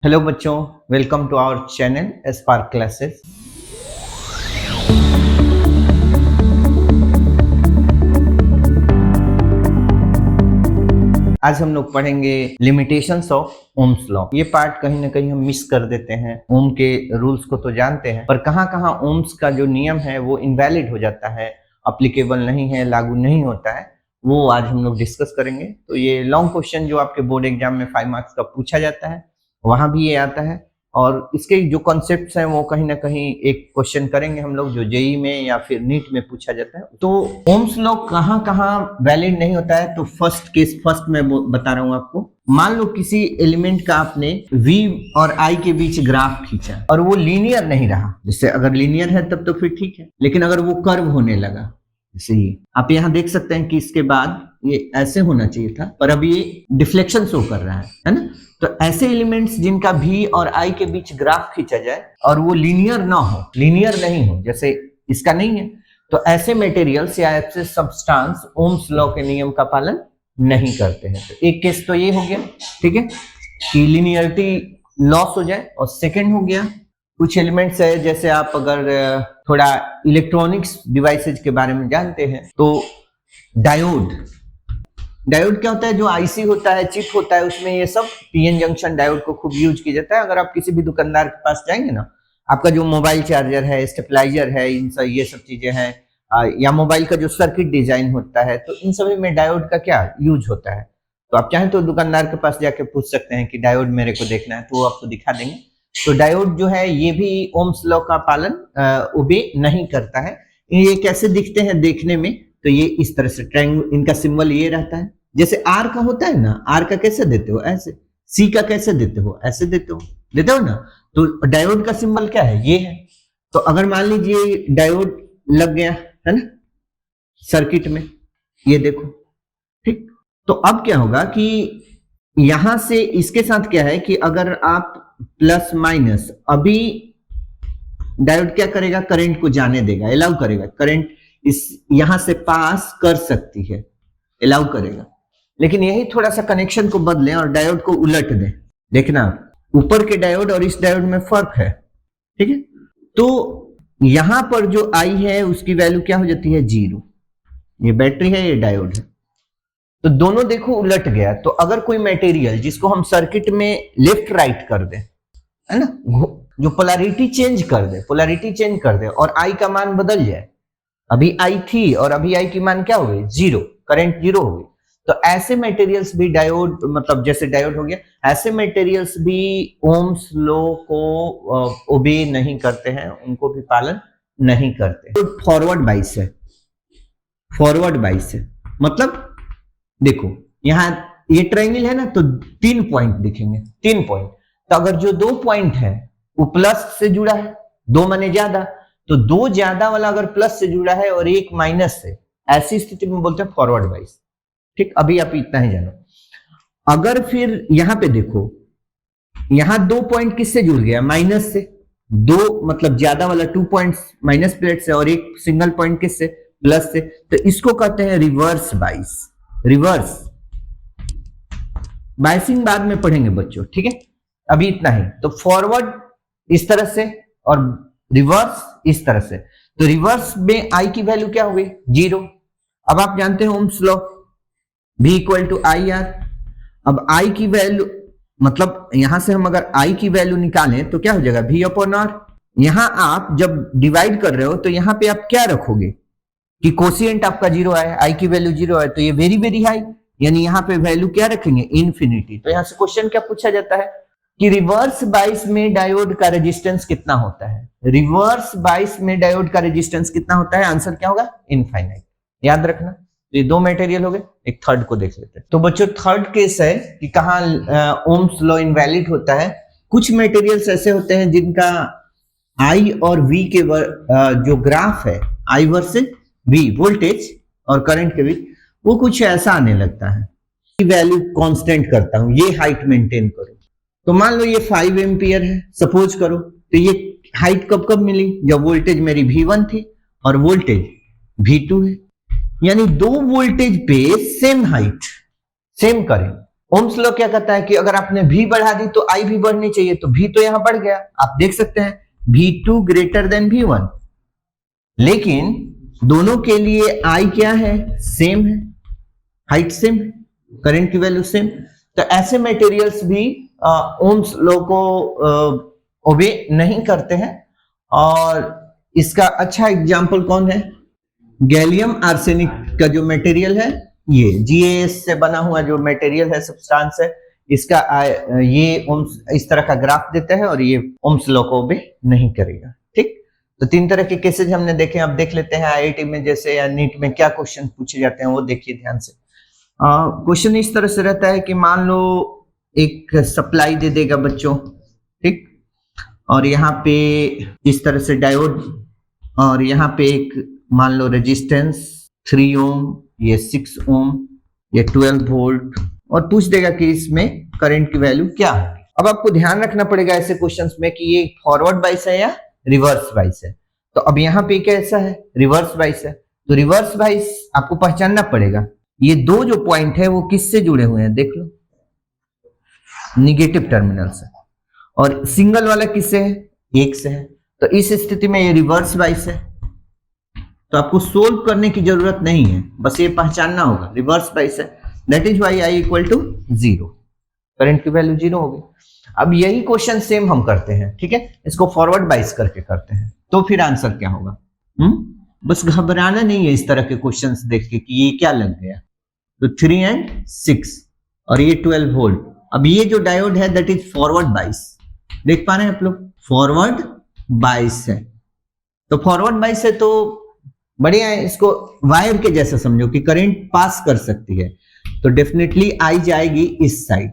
Hello बच्चों, welcome to our channel spark classes. आज हम लोग पढ़ेंगे लिमिटेशंस ऑफ ओम्स लॉ। ये पार्ट कहीं ना कहीं हम मिस कर देते हैं। ओम के रूल्स को तो जानते हैं, पर कहाँ कहाँ ओम्स का जो नियम है वो इनवैलिड हो जाता है, अप्लीकेबल नहीं है, लागू नहीं होता है, वो आज हम लोग डिस्कस करेंगे। तो ये लॉन्ग क्वेश्चन जो आपके बोर्ड एग्जाम में 5 मार्क्स का पूछा जाता है, वहां भी ये आता है। और इसके जो कॉन्सेप्ट्स हैं वो कहीं ना कहीं एक क्वेश्चन करेंगे हम लोग जो जेई में या फिर नीट में पूछा जाता है। तो ओम्स लॉ कहाँ कहाँ वैलिड नहीं होता है, तो फर्स्ट केस फर्स्ट मैं बता रहा हूँ आपको। मान लो किसी एलिमेंट का आपने v और i के बीच ग्राफ खींचा और वो लीनियर नहीं रहा। जैसे अगर लीनियर है तब तो फिर ठीक है, लेकिन अगर वो कर्व होने लगा, जैसे ये आप यहाँ देख सकते हैं कि इसके बाद ये ऐसे होना चाहिए था, पर अब ये डिफ्लेक्शन शो कर रहा है ना। तो ऐसे एलिमेंट्स जिनका v और i के बीच ग्राफ खींचा जाए और वो लीनियर ना हो, लीनियर नहीं हो, जैसे इसका नहीं है, तो ऐसे मटेरियल्स या ऐसे सब्सटेंस ओम्स लॉ के नियम का पालन नहीं करते हैं। तो एक केस तो ये हो गया, ठीक है, कि लीनियरिटी लॉस हो जाए। और सेकंड हो गया, कुछ एलिमेंट्स है, जैसे आप अगर थोड़ा इलेक्ट्रॉनिक्स डिवाइसेज के बारे में जानते हैं तो डायोड क्या होता है, जो आईसी होता है, चिप होता है, उसमें ये सब पीएन जंक्शन डायोड को खूब यूज किया जाता है। अगर आप किसी भी दुकानदार के पास जाएंगे ना, आपका जो मोबाइल चार्जर है, स्टेबलाइजर है, इन सब ये सब चीजें हैं, या मोबाइल का जो सर्किट डिजाइन होता है, तो इन सभी में डायोड का क्या यूज होता है। तो आप चाहें तो दुकानदार के पास जाके पूछ सकते हैं कि डायोड मेरे को देखना है, तो वो आपको दिखा देंगे। तो डायोड जो है ये भी ओम्स लॉ का पालन ओबे नहीं करता है। ये कैसे दिखते हैं देखने में, तो ये इस तरह से ट्रायंगल, इनका सिंबल ये रहता है। जैसे आर का होता है ना, आर का कैसे देते हो, ऐसे। सी का कैसे देते हो, ऐसे देते हो ना। तो डायोड का सिंबल क्या है, ये है। तो अगर मान लीजिए डायोड लग गया है ना सर्किट में, ये देखो, ठीक। तो अब क्या होगा कि यहां से इसके साथ क्या है कि अगर आप प्लस माइनस, अभी डायोड क्या करेगा, करंट को जाने देगा, अलाउ करेगा, करंट इस यहां से पास कर सकती है, अलाउ करेगा। लेकिन यही थोड़ा सा कनेक्शन को बदलें और डायोड को उलट दें, देखना ऊपर के डायोड और इस डायोड में फर्क है, ठीक है। तो यहां पर जो आई है उसकी वैल्यू क्या हो जाती है, 0। ये बैटरी है, ये डायोड है, तो दोनों देखो उलट गया। तो अगर कोई मटेरियल जिसको हम सर्किट में लेफ्ट राइट कर दे, है ना, जो पोलैरिटी चेंज कर दे और आई का मान बदल जाए, अभी आई थी और अभी आई की मान क्या हो गई, 0, करंट 0 हो गई। तो ऐसे मटेरियल्स भी डायोड, मतलब जैसे डायोड हो गया, ऐसे मटेरियल्स भी ओम्स लॉ को ओबे नहीं करते हैं, उनको भी पालन नहीं करते। तो फॉरवर्ड बाइस है, मतलब देखो यहाँ ये ट्रायंगल है ना, तो 3 पॉइंट दिखेंगे, 3 पॉइंट। तो अगर जो 2 पॉइंट है वो प्लस से जुड़ा है, 2 माने ज्यादा, तो 2 ज्यादा वाला अगर प्लस से जुड़ा है और 1 माइनस से, ऐसी स्थिति में बोलते हैं फॉरवर्ड बाइस, ठीक। अभी आप इतना ही जानो। अगर फिर यहां पे देखो, यहां 2 पॉइंट किससे जुड़ गया, माइनस से, 2 मतलब ज्यादा वाला 2 पॉइंट्स माइनस प्लेट से और 1 सिंगल पॉइंट किससे, प्लस से, तो इसको कहते हैं रिवर्स बाइस। रिवर्स बाइसिंग बाद में पढ़ेंगे बच्चों, ठीक है, अभी इतना ही। तो फॉरवर्ड इस तरह से और रिवर्स इस तरह से। तो रिवर्स में आई की वैल्यू क्या हो गई, 0। अब आप जानते हैं Ohm's law, V equal to I R. अब I की वैल्यू, मतलब यहां से हम अगर I की वैल्यू निकालें तो क्या हो जाएगा, V अपॉन R। यहां आप जब डिवाइड कर रहे हो तो यहां पे आप क्या रखोगे कि कोशिएंट आपका 0 आए, I की वैल्यू 0 आए, तो ये वेरी वेरी हाई, यानी यहां पे वैल्यू क्या रखेंगे, इन्फिनिटी। तो यहां से क्वेश्चन क्या पूछा जाता है कि रिवर्स बाइस में डायोड का रेजिस्टेंस कितना होता है। रिवर्स बाइस में डायोड का रेजिस्टेंस कितना होता है, आंसर क्या होगा, इनफाइनाइट। याद रखना। ये 2 मटेरियल हो गए, एक थर्ड को देख लेते हैं। तो बच्चों थर्ड केस है कि कहां ओम्स लॉ इनवैलिड होता है। कुछ मटेरियल्स ऐसे होते हैं जिनका आई और वी के जो ग्राफ है, आई वर्सेस वी, वोल्टेज और करंट के बीच, वो कुछ ऐसा आने लगता है, वैल्यू कांस्टेंट करता हूं, ये हाइट मेंटेन करो। तो मान लो ये 5 एम्पियर है सपोज करो, तो ये हाइट कब कब मिली, जब वोल्टेज मेरी V1 थी और वोल्टेज V2 है, यानी 2 वोल्टेज पे सेम हाइट, सेम करें, ओम्स लॉ क्या कहता है कि अगर आपने V बढ़ा दी तो I भी बढ़नी चाहिए, तो V तो यहां बढ़ गया, आप देख सकते हैं V2 ग्रेटर देन V1, लेकिन दोनों के लिए I क्या है, सेम है, हाइट सेम है, करंट की वैल्यू सेम। तो ऐसे मटेरियल्स भी ओम्स लॉ को ओबे नहीं करते हैं। और इसका अच्छा एग्जांपल कौन है, गैलियम आर्सेनिक का जो मटेरियल है, ये GaAs से बना हुआ जो मटेरियल है, सब्सटेंस है, इसका ये ओम्स इस तरह का ग्राफ देता है और ये ओम्स लॉ को ओबे नहीं करेगा। ठीक, तो 3 तरह के केसेस हमने देखे, अब देख लेते हैं IIT में जैसे या नीट में क्या क्वेश्चन पूछे जाते हैं, वो देखिए ध्यान से। क्वेश्चन इस तरह से रहता है कि मान लो एक सप्लाई दे देगा बच्चों, ठीक, और यहाँ पे इस तरह से डायोड, और यहाँ पे एक मान लो रेजिस्टेंस 3 ओम, ये 6 ओम, ये 12 वोल्ट, और पूछ देगा कि इसमें करंट की वैल्यू क्या है। अब आपको ध्यान रखना पड़ेगा ऐसे क्वेश्चंस में कि ये फॉरवर्ड बाइस है या रिवर्स बाइस है। तो अब यहाँ पे कैसा है, रिवर्स बाइस है, तो रिवर्स बाइस आपको पहचानना पड़ेगा। ये दो जो पॉइंट है वो किससे जुड़े हुए हैं, देख लो, निगेटिव टर्मिनल से, और सिंगल वाला किससे है, एक से है। तो इस स्थिति में ये रिवर्स बाइस है, तो आपको सोल्व करने की जरूरत नहीं है, बस ये पहचानना होगा रिवर्स बाइस है। That is why I equal to 0, current की वैल्यू 0 होगी। अब यही क्वेश्चन सेम हम करते हैं, ठीक है, इसको फॉरवर्ड बाइस करके करते हैं, तो फिर आंसर क्या होगा। बस घबराना नहीं है इस तरह के क्वेश्चंस देख के कि ये क्या लग गया। तो 3 and 6 और ये 12 वोल्ट। अब ये जो डायोड है दैट इज फॉरवर्ड बाइस, देख पा रहे हैं आप लोग, फॉरवर्ड बाइस है। तो फॉरवर्ड बाइस है तो बढ़िया है, इसको वायर के जैसा समझो कि करंट पास कर सकती है, तो डेफिनेटली आई जाएगी इस साइड।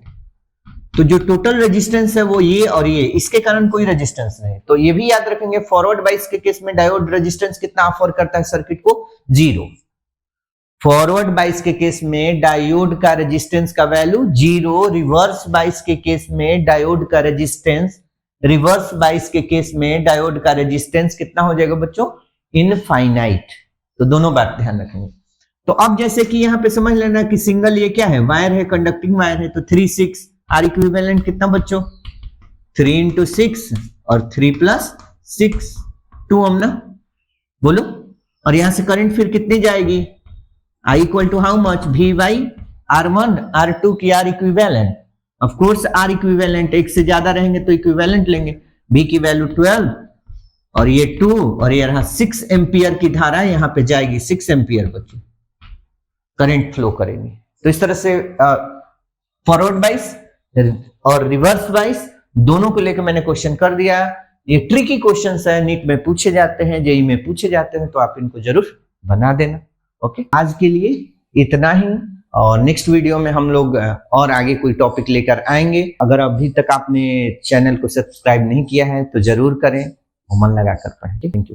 तो जो टोटल रेजिस्टेंस है वो ये और ये, इसके कारण कोई रेजिस्टेंस नहीं। तो ये भी याद रखेंगे, फॉरवर्ड बाइस के केस में डायोड रेजिस्टेंस कितना ऑफर करता है सर्किट को, 0। फॉरवर्ड बाइस के केस में डायोड का रेजिस्टेंस का वैल्यू 0, रिवर्स बाइस के केस में डायोड का रेजिस्टेंस, रिवर्स बाइस के केस में डायोड का रेजिस्टेंस कितना हो जाएगा बच्चों, इनफाइनाइट। तो दोनों बात ध्यान रखेंगे। तो अब जैसे कि यहां पे समझ लेना कि सिंगल ये क्या है, वायर है, कंडक्टिंग वायर है, तो 3 6 आर इक्विवेलेंट कितना बच्चों, 3 into 6 और 3 plus 6 2 ओम ना, बोलो। और यहां से करंट फिर कितनी जाएगी, I equal to how much, V by R1, R2 की R equivalent. Of course R equivalent एक से ज्यादा रहेंगे तो इक्विवेलेंट लेंगे। V की वैल्यू 12 और ये 2 और ये रहा 6 एम्पियर की धारा यहां पे जाएगी, 6 एम्पियर बच्चों करंट फ्लो करेंगे। तो इस तरह से फॉरवर्ड बाइस और रिवर्स बाइस दोनों को लेकर मैंने क्वेश्चन कर दिया। ये ट्रिकी क्वेश्चंस है, नीट में पूछे जाते हैं, जेई में पूछे जाते हैं, तो आप इनको जरूर बना देना। ओके, आज के लिए इतना ही, और नेक्स्ट वीडियो में हम लोग और आगे कोई टॉपिक लेकर आएंगे। अगर अभी तक आपने चैनल को सब्सक्राइब नहीं किया है तो जरूर करें और मन लगाकर पढ़ें। Thank you.